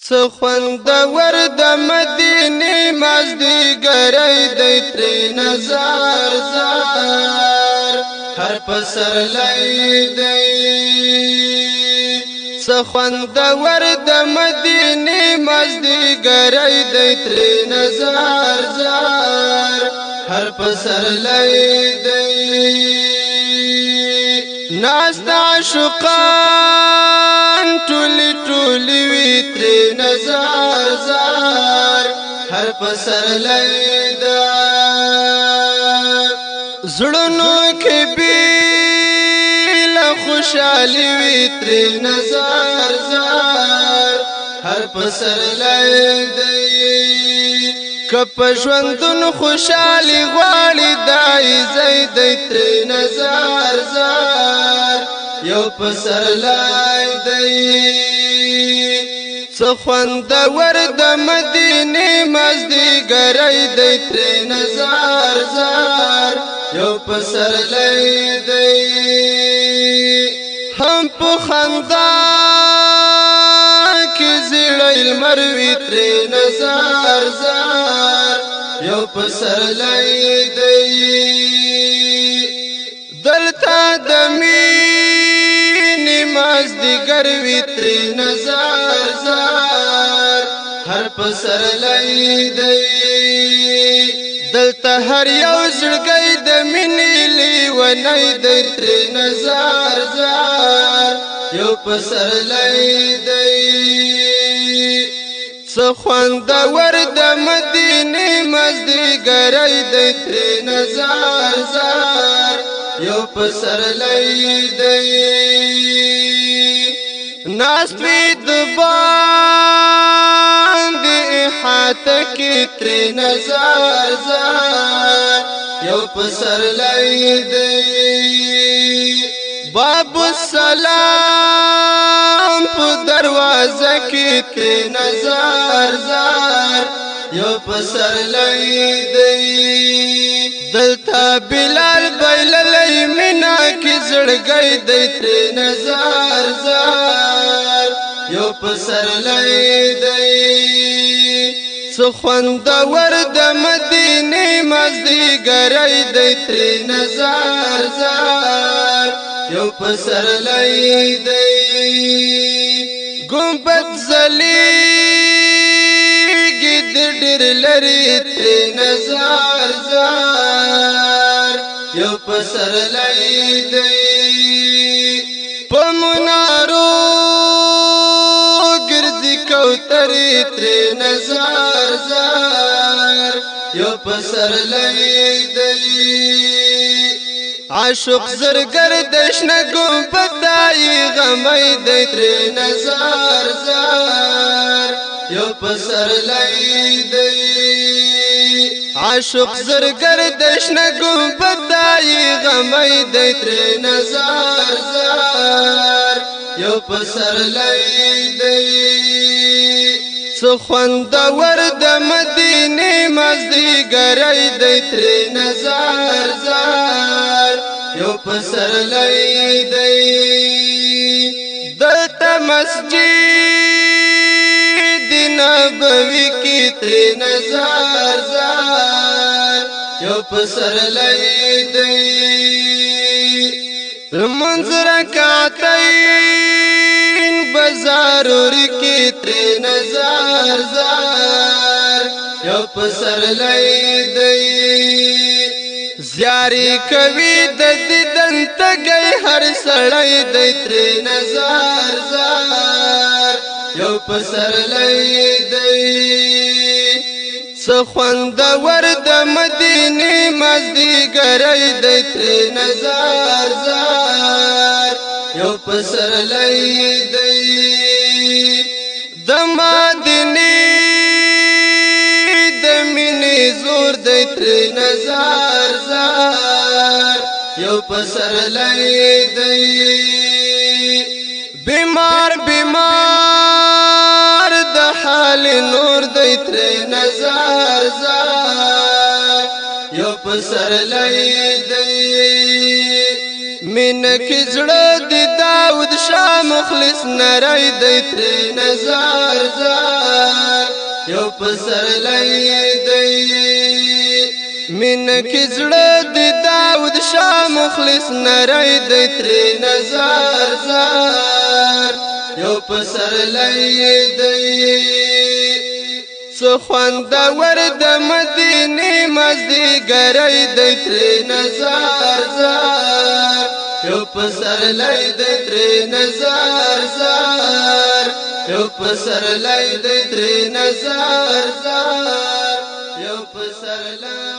څه خوندور د مدینې مازدیګری دی ترې نظر زار هر پسرلی دی څه خوندور د مدینې مازدیګری دی ترې نظر زار هر پسرلی دی ناست عاشقان ټولی ټولی وی ترې نظر زار هر پسرلی ده زړونو کې بیله خوشحالي وی ترې نظر زار هر پسرلی دی که په ژوندون خوشحالي غواړي دای ځای دی ترې نظر زار یو پسرلی دی څه خوندور د مدینې مازدیګری دی ترې نظر زار یو پسرلی دی هم په خندا کې زیړی لمر وي ترې نظر زار یو پسرلی دی دلته د مینې مازدیګر وي ترې نظر زار هر پسرلی دی دلته هر یو زړګی د مینې لیونی دی ترې نظر زار یو پسرلی دی څه خوندور د مدینې مازدیګری دی ترې نظر زار یو پسرلی دی ناست وی د باندې احاطه کې ترې نظر زار یو پسرلی دی باب السلام په دروازه کې ترې نظر زار یو پسرلی دی دلته بلال بایللی مینا کې زړګی دی ترې نظر زار یو پسرلی دی څه خوندور د مدینې مازدیګری دی ترې نظر زار یو پسرلی دی ګمبد ځلیږي د ډېر لرې ترې نظر زار یو پسرلی دی په منارو ګرځي کوترې ترې نظر زار یو پسرلی دی عاشق زرګر د شنه ګمبد دای غمی دی ترې نظر زار یو پسرلی دی عاشق زرګر د شنه ګمبد دای غمی دی ترې نظر زار یو پسرلی دی څه خوندور د مدینې مازدیګری دی ترې نظر زار یو پسرلی دی دلته مسجد نبوي کې ترې نظر زار یو پسرلی دی لمونځ رکعتین بضروري کې ترې نظر زار یو پسرلی دی زیارې کوي د دیدن تږی هر سړی دی ترې نظر زار یو پسرلی دی څه خوندور د مدینې مازدیګری دی ترې نظر زار یو پسرلی دی د مدینې د مینې زور دی ترې نظر زار یو پسرلی دی بیمار بیمار د حال نور دی ترې نظر زار یو پسرلی دی مینه کې زړه د داود شاه مخلص نری دی ترې نظر زار یو پسرلی دی مین کی زړه د داود شاه مخلص نری دی تری نظر زار یو پسرلی دی سخوند ورد مدینه مزدیګری دی تری نظر زار یو پسرلی دی تری نظر زار یو پسرلی دی تری نظر زار یو پسرلی